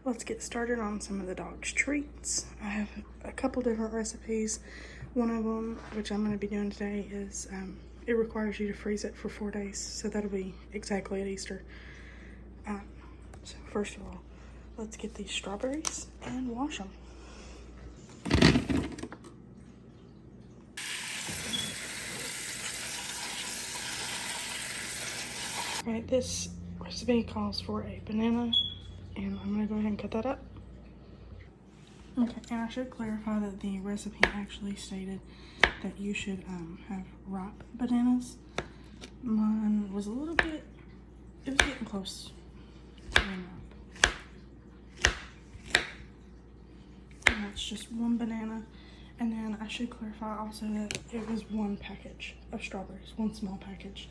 let's get started on some of the dog's treats. I have a couple different recipes. One of them, which I'm going to be doing today, is it requires you to freeze it for 4 days, so that'll be exactly at Easter. So first of all, let's get these strawberries and wash them. Alright, this recipe calls for a banana, and I'm going to go ahead and cut that up. Okay, and I should clarify that the recipe actually stated that you should have ripe bananas. Mine was a little bit, it was getting close to being ripe. And that's just one banana. And then I should clarify also that it was one package of strawberries, one small package.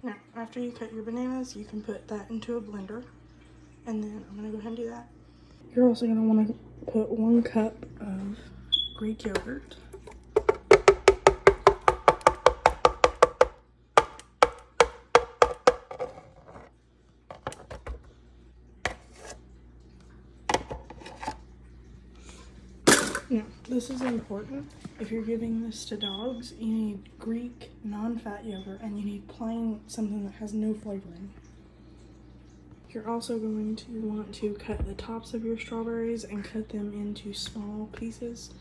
Now, after you cut your bananas, you can put that into a blender. And then I'm gonna go ahead and do that. You're also gonna wanna put 1 cup of Greek yogurt. Now, this is important. If you're giving this to dogs, you need Greek non-fat yogurt, and you need plain, something that has no flavoring. You're also going to want to cut the tops of your strawberries and cut them into small pieces,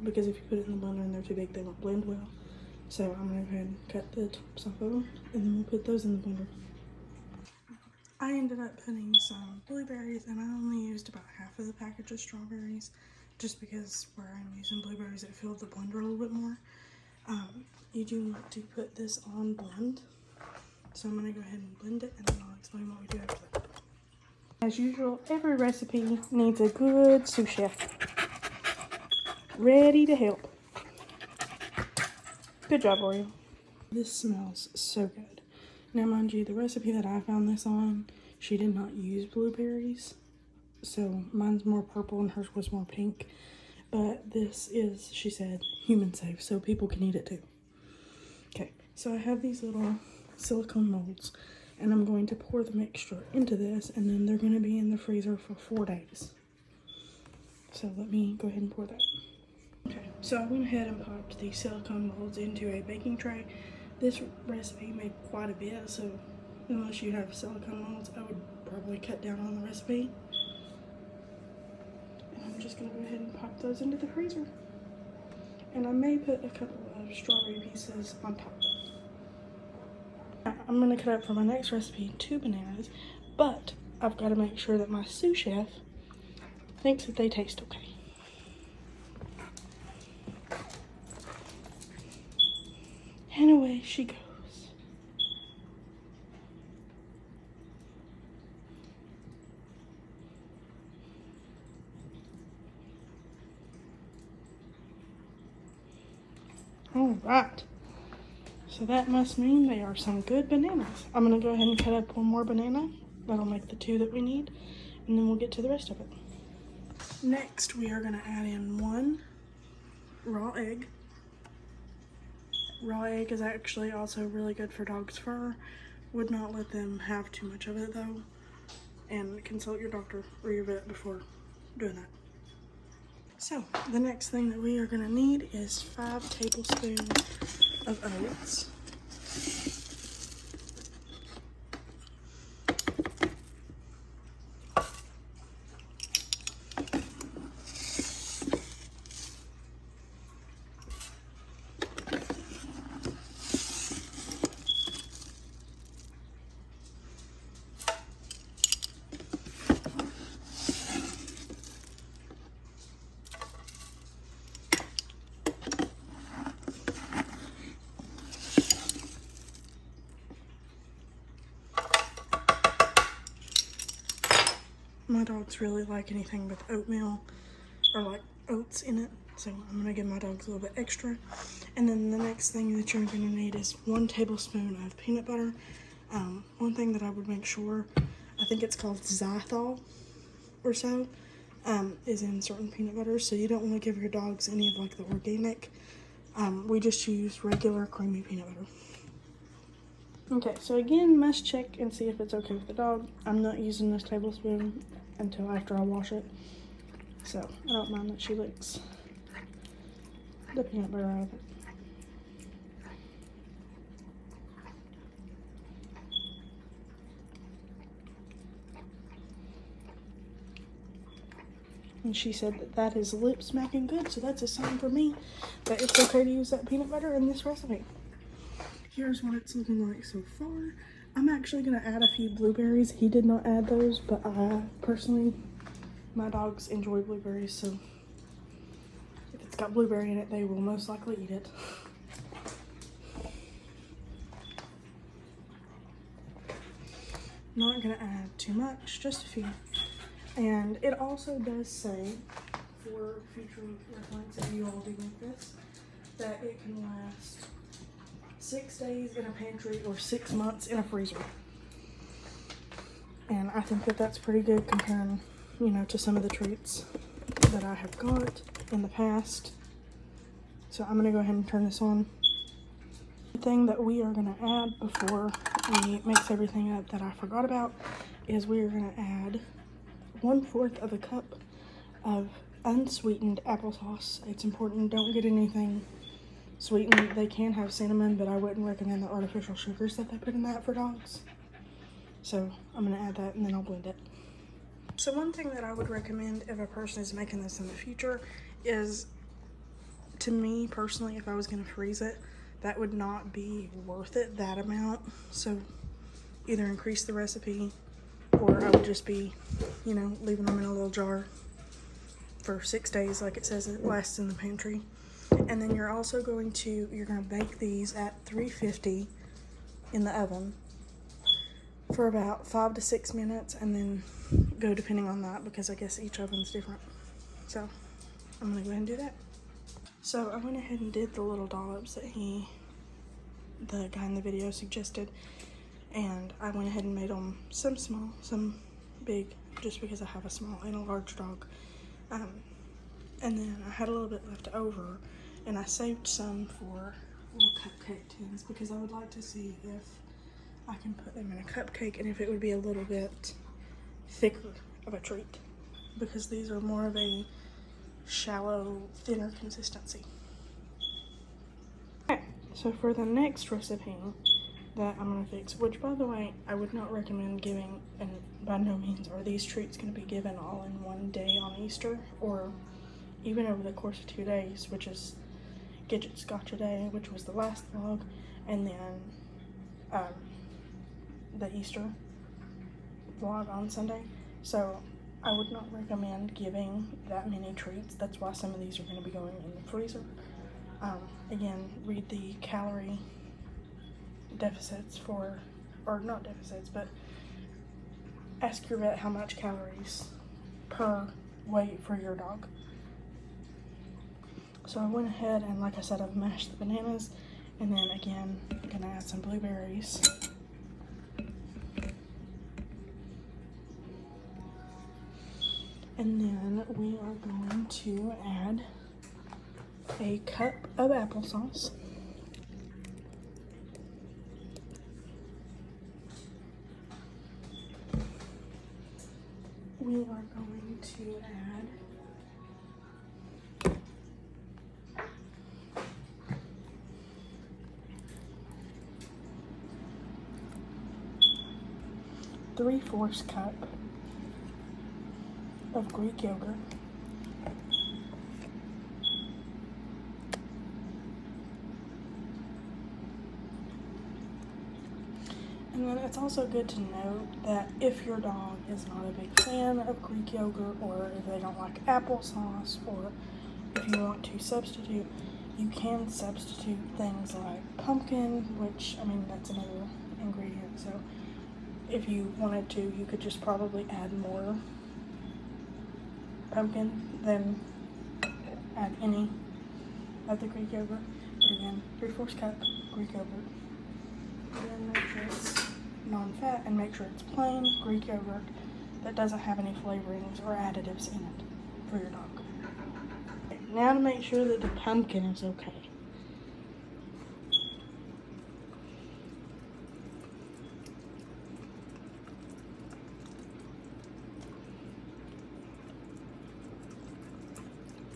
because if you put it in the blender and they're too big, they won't blend well. So I'm gonna go ahead and cut the tops off of them, and then we'll put those in the blender. I ended up putting some blueberries, and I only used about half of the package of strawberries, just because where I'm using blueberries, it filled the blender a little bit more. You do want to put this on blend. So I'm gonna go ahead and blend it, and then I'll explain what we do after that. As usual, every recipe needs a good sous chef ready to help. Good job, Oreo. This smells so good. Now, mind you, the recipe that I found this on, she did not use blueberries. So mine's more purple and hers was more pink. But this is, she said, human safe, so people can eat it too. Okay, so I have these little silicone molds, and I'm going to pour the mixture into this, and then they're going to be in the freezer for 4 days. So let me go ahead and pour that. Okay, so I went ahead and popped the silicone molds into a baking tray. This recipe made quite a bit, so unless you have silicone molds, I would probably cut down on the recipe. And I'm just going to go ahead and pop those into the freezer. And I may put a couple of strawberry pieces on top. I'm going to cut up for my next recipe 2 bananas, but I've got to make sure that my sous chef thinks that they taste okay. And away she goes. All right. So that must mean they are some good bananas. I'm gonna go ahead and cut up 1 more banana. That'll make the 2 that we need, and then we'll get to the rest of it. Next, we are gonna add in 1 raw egg. Raw egg is actually also really good for dogs' fur. Would not let them have too much of it though. And consult your doctor or your vet before doing that. So, the next thing that we are gonna need is 5 tablespoons of oats. My dogs really like anything with oatmeal or like oats in it, so I'm gonna give my dogs a little bit extra. And then the next thing that you're gonna need is 1 tablespoon of peanut butter. One thing that I would make sure, I think it's called xylitol or so, is in certain peanut butters, so you don't want to give your dogs any of like the organic. We just use regular creamy peanut butter. Okay, so again, must check and see if it's okay with the dog. I'm not using this tablespoon until after I wash it. So I don't mind that she licks the peanut butter out of it. And she said that that is lip smacking good, so that's a sign for me that it's okay to use that peanut butter in this recipe. Here's what it's looking like so far. I'm actually going to add a few blueberries. He did not add those, but I personally, my dogs enjoy blueberries, so if it's got blueberry in it, they will most likely eat it. Not going to add too much, just a few. And it also does say, for future reference, if you all do make this, that it can last 6 days in a pantry or 6 months in a freezer. And I think that that's pretty good comparing, you know, to some of the treats that I have got in the past. So I'm gonna go ahead and turn this on. The thing that we are gonna add before we mix everything up that I forgot about is we are gonna add 1/4 of a cup of unsweetened applesauce. It's important, don't get anything sweetened. They can have cinnamon, but I wouldn't recommend the artificial sugars that they put in that for dogs. So I'm gonna add that and then I'll blend it. So one thing that I would recommend if a person is making this in the future is, to me personally, if I was gonna freeze it, that would not be worth it, that amount. So either increase the recipe, or I would just be, you know, leaving them in a little jar for 6 days like it says it lasts in the pantry. And then you're also going to, you're going to bake these at 350 in the oven for about 5 to 6 minutes, and then go depending on that, because I guess each oven's different. So I'm going to go ahead and do that. So I went ahead and did the little dollops that the guy in the video suggested. And I went ahead and made them some small, some big, just because I have a small and a large dog. And then I had a little bit left over, and I saved some for little cupcake tins because I would like to see if I can put them in a cupcake and if it would be a little bit thicker of a treat, because these are more of a shallow, thinner consistency. Okay, so for the next recipe that I'm gonna fix, which by the way, I would not recommend giving, and by no means are these treats gonna be given all in one day on Easter, or even over the course of 2 days, which is Gidget's Gotcha Day, which was the last vlog, and then the Easter vlog on Sunday. So I would not recommend giving that many treats. That's why some of these are gonna be going in the freezer. Again, read the calorie deficits for, or not deficits, but ask your vet how much calories per weight for your dog. So I went ahead and, like I said, I've mashed the bananas, and then again, I'm gonna add some blueberries. And then we are going to add a cup of applesauce. We are going to add three-fourths cup of Greek yogurt. And then it's also good to note that if your dog is not a big fan of Greek yogurt, or if they don't like applesauce, or if you want to substitute, you can substitute things like pumpkin, which, I mean, that's another ingredient. So if you wanted to, you could just probably add more pumpkin than add any of the Greek yogurt. But again, 3/4 cup Greek yogurt. And then make sure it's non-fat, and make sure it's plain Greek yogurt that doesn't have any flavorings or additives in it for your dog. Okay, now to make sure that the pumpkin is okay.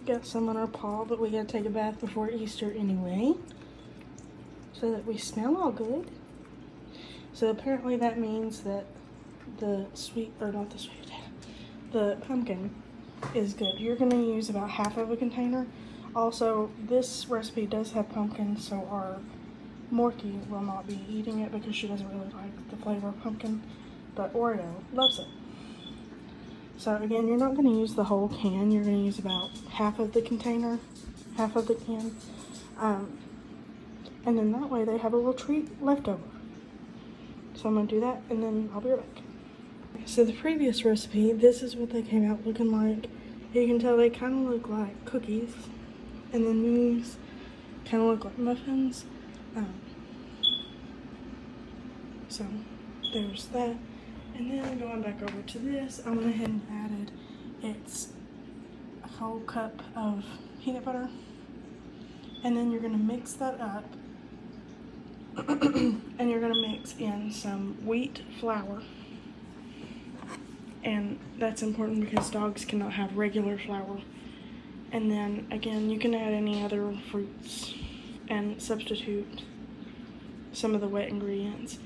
got some on our paw, but we gotta take a bath before Easter anyway, so that we smell all good. So apparently that means that the the pumpkin is good. You're gonna use about half of a container. Also, this recipe does have pumpkin, so our Morky will not be eating it because she doesn't really like the flavor of pumpkin, but Oreo loves it. So again, you're not going to use the whole can. You're going to use about half of the container, half of the can. And then that way they have a little treat left over. So I'm going to do that and then I'll be right back. So the previous recipe, this is what they came out looking like. You can tell they kind of look like cookies. And then these kind of look like muffins. So there's that. And then going back over to this, I went ahead and added, it's a whole cup of peanut butter. And then you're gonna mix that up. And you're gonna mix in some wheat flour. And that's important because dogs cannot have regular flour. And then again, you can add any other fruits and substitute some of the wet ingredients.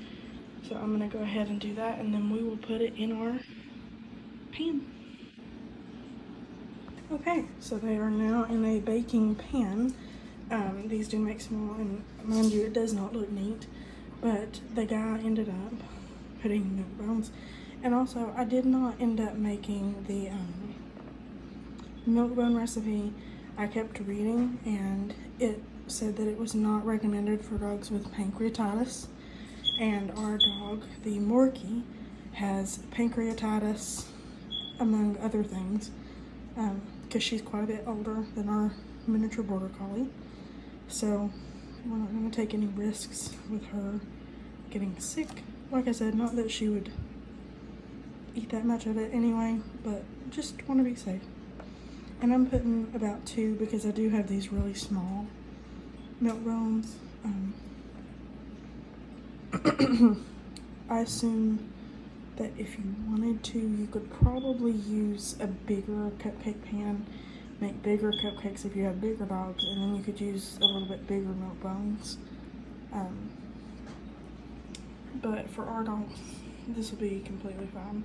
So I'm gonna go ahead and do that, and then we will put it in our pan. Okay, so they are now in a baking pan. These do make small, and mind you, it does not look neat, but the guy ended up putting milk bones. And also, I did not end up making the milk bone recipe. I kept reading, and it said that it was not recommended for dogs with pancreatitis. And our dog, the Morky, has pancreatitis, among other things, because she's quite a bit older than our miniature border collie. So we're not going to take any risks with her getting sick. Like I said, not that she would eat that much of it anyway, but just want to be safe. And I'm putting about 2 because I do have these really small milk bones. I assume that if you wanted to, you could probably use a bigger cupcake pan, make bigger cupcakes if you have bigger dogs, and then you could use a little bit bigger milk bones. But for our dogs, this will be completely fine.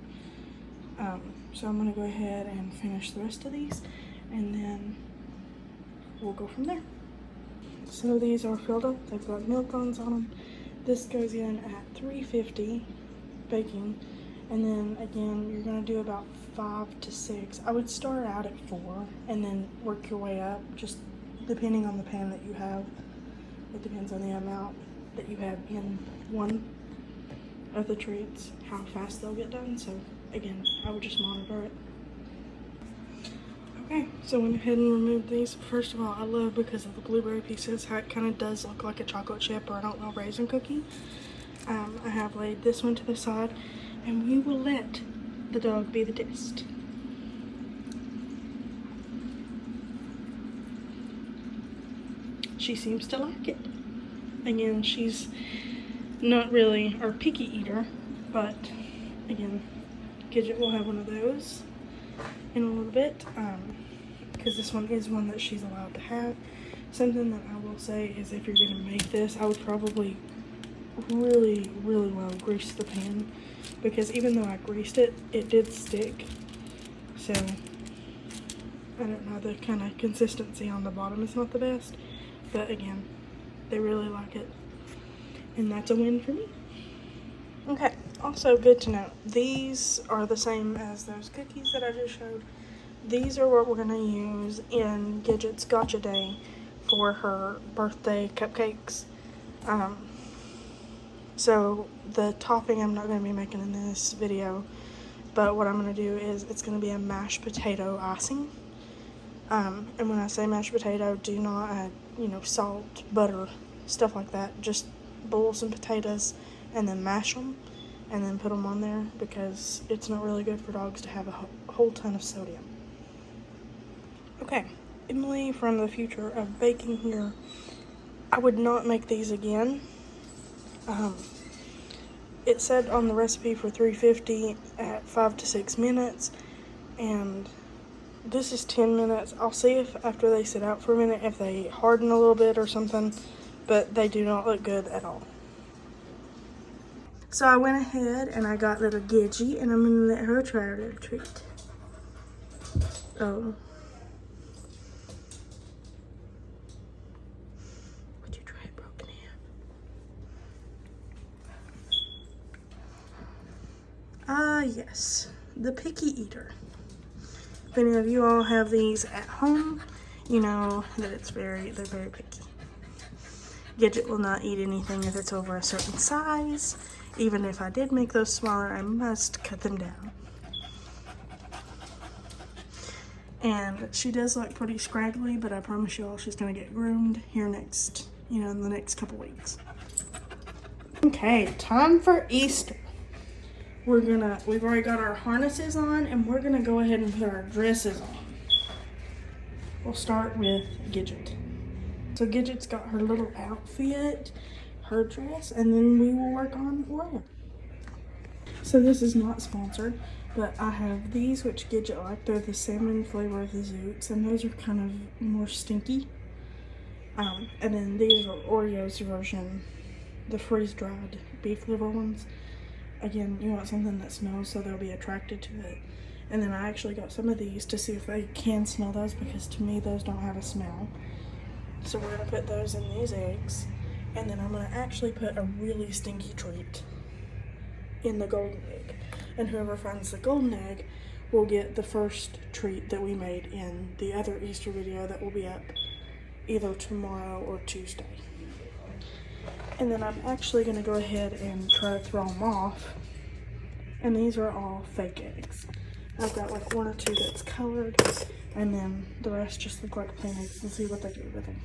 So I'm going to go ahead and finish the rest of these, and then we'll go from there. So these are filled up. They've got milk bones on them. This goes in at 350 baking, and then again you're going to do about 5 to 6. I would start out at 4 and then work your way up, just depending on the pan that you have. It depends on the amount that you have in one of the treats, how fast they'll get done. So again, I would just monitor it. Okay, so went ahead and removed these. First of all, I love, because of the blueberry pieces, how it kind of does look like a chocolate chip or, I don't know, raisin cookie. I have laid this one to the side, and we will let the dog be the test. She seems to like it. Again, she's not really our picky eater, but again, Gidget will have one of those in a little bit, because this one is one that she's allowed to have. Something that I will say is, if you're going to make this, I would probably really well grease the pan, because even though I greased it, it did stick. So I don't know, the kind of consistency on the bottom is not the best, but again, they really like it, and that's a win for me. Okay, also good to know, these are the same as those cookies that I just showed. These are what we're going to use in Gidget's Gotcha Day for her birthday cupcakes. So the topping I'm not going to be making in this video, but what I'm going to do is, it's going to be a mashed potato icing. And when I say mashed potato, do not add, salt, butter, stuff like that. Just boil some potatoes and then mash them and then put them on there, because it's not really good for dogs to have a whole ton of sodium. Okay, Emily from the future of baking here. I would not make these again. It said on the recipe for 350 at 5 to 6 minutes, and this is 10 minutes. I'll see if after they sit out for a minute if they harden a little bit or something, but they do not look good at all. So I went ahead and I got little Gidget, and I'm gonna let her try her little treat. Oh. Would you try it broken in? Yes. The picky eater. If any of you all have these at home, you know that they're very picky. Gidget will not eat anything if it's over a certain size. Even if I did make those smaller, I must cut them down. And she does look pretty scraggly, but I promise you all she's gonna get groomed here next, in the next couple weeks. Okay, time for Easter. We've already got our harnesses on, and we're gonna go ahead and put our dresses on. We'll start with Gidget. So Gidget's got her little outfit, her dress, and then we will work on Oreo. So this is not sponsored, but I have these which Gidget liked. They're the salmon flavor of the Zoots, and those are kind of more stinky. And then these are Oreo's version, the freeze-dried beef liver ones. Again, you want something that smells so they'll be attracted to it. And then I actually got some of these to see if they can smell those, because to me those don't have a smell. So we're gonna put those in these eggs, and then I'm gonna actually put a really stinky treat in the golden egg. And whoever finds the golden egg will get the first treat that we made in the other Easter video that will be up either tomorrow or Tuesday. And then I'm actually gonna go ahead and try to throw them off. And these are all fake eggs. I've got like one or two that's colored, and then the rest just look like plain eggs, and see what they do with them.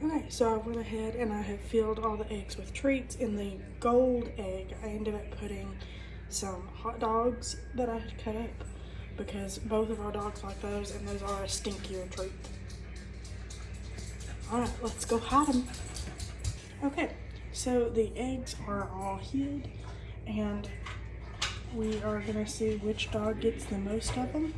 Okay, so I went ahead and I have filled all the eggs with treats. In the gold egg, I ended up putting some hot dogs that I had cut up, because both of our dogs like those, and those are a stinkier treat. Alright, let's go hide them. Okay, so the eggs are all hid, and we are gonna see which dog gets the most of them.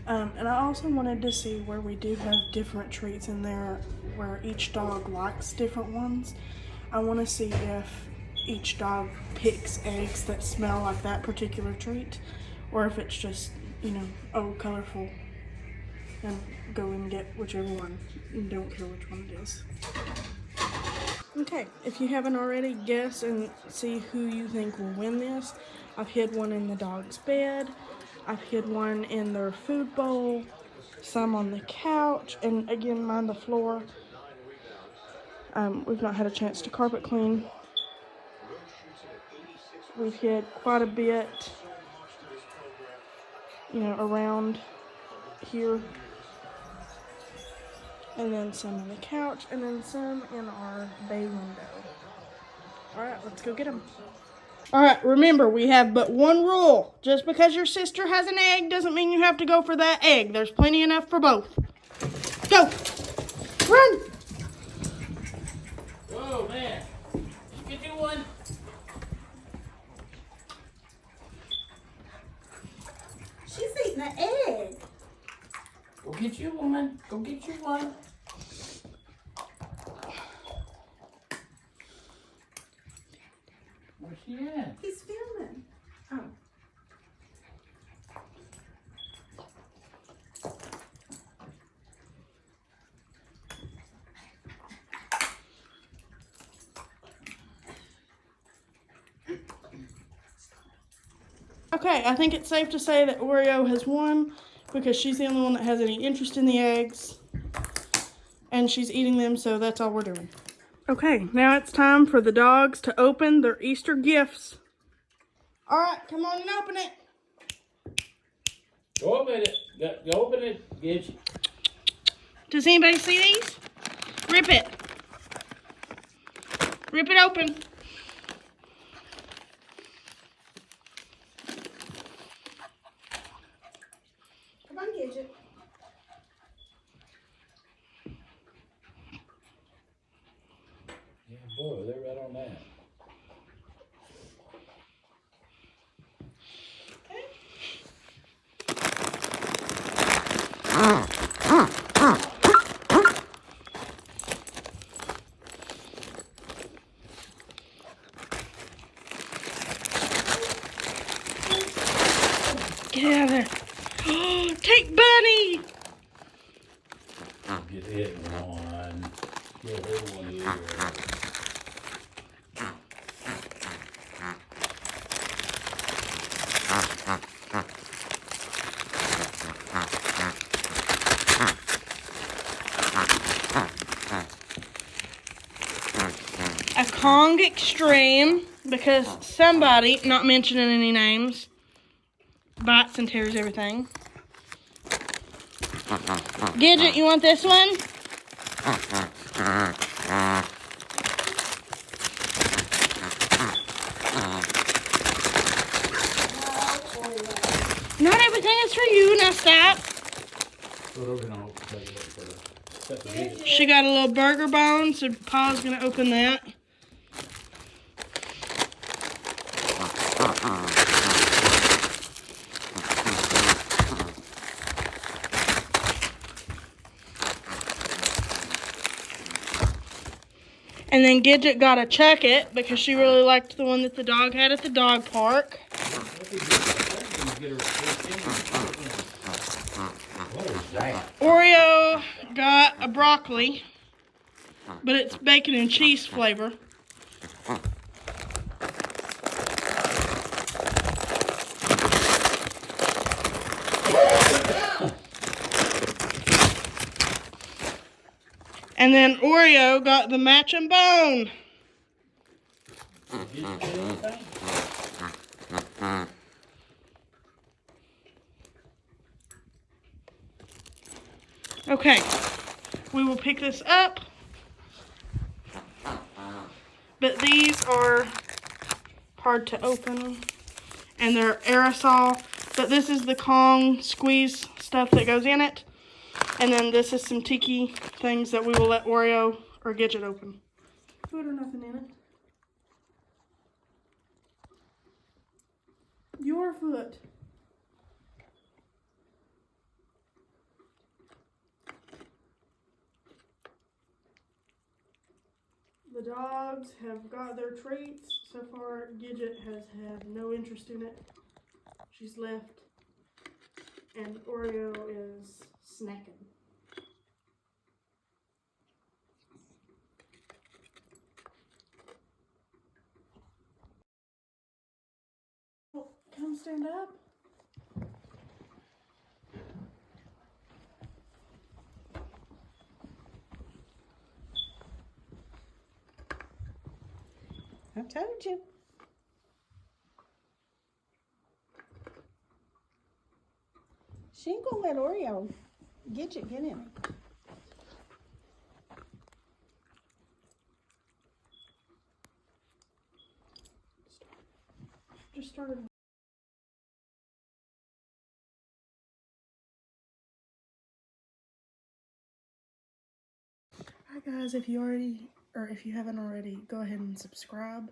And I also wanted to see where we do have different treats in there, where each dog likes different ones. I want to see if each dog picks eggs that smell like that particular treat, or if it's just, oh, colorful, and go and get whichever one, and don't care which one it is. Okay, if you haven't already, guess and see who you think will win this. I've hid one in the dog's bed. I've hid one in their food bowl, some on the couch, and again, mine the floor. We've not had a chance to carpet clean. We've hid quite a bit, around here. And then some on the couch, and then some in our bay window. All right, let's go get them. All right, remember, we have but one rule. Just because your sister has an egg doesn't mean you have to go for that egg. There's plenty enough for both. Go. Run. Whoa, man. Get you one. She's eating an egg. Go get you one. Go get you one. Where's she at? He's filming. Oh. Okay, I think it's safe to say that Oreo has won, because she's the only one that has any interest in the eggs, and she's eating them, so that's all we're doing. Okay, now it's time for the dogs to open their Easter gifts. All right, come on and open it. Go open it. Go open it, Gidget. Does anybody see these? Rip it. Rip it open. Come on, Gidget. Yeah, boy, they're right on that. Get out of there. Take Bunny. Get it one. Get it one here. A Kong Extreme, because somebody, not mentioning any names, bites and tears everything. Gidget, you want this one? Not everything is for you. Now stop. She got a little burger bone, so Pa's gonna open that. And then Gidget got a Chuck It because she really liked the one that the dog had at the dog park. What is that? Oreo got a broccoli, but it's bacon and cheese flavor. And then Oreo got the matching bone. Okay, we will pick this up. But these are hard to open. And they're aerosol. But this is the Kong squeeze stuff that goes in it. And then this is some tiki things that we will let Oreo or Gidget open. Food or nothing in it. Your foot. The dogs have got their treats. So far, Gidget has had no interest in it. She's left. And Oreo is snacking. Well, come stand up. I told you. She ain't gonna let Oreo get in it. Just started. Hi guys, if you haven't already, go ahead and subscribe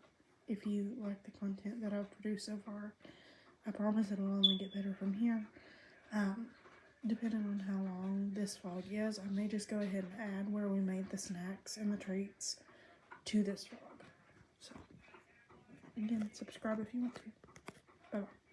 if you like the content that I've produced so far. I promise it'll only get better from here. Depending on how long this vlog is, I may just go ahead and add where we made the snacks and the treats to this vlog. So, again, subscribe if you want to. Bye-bye.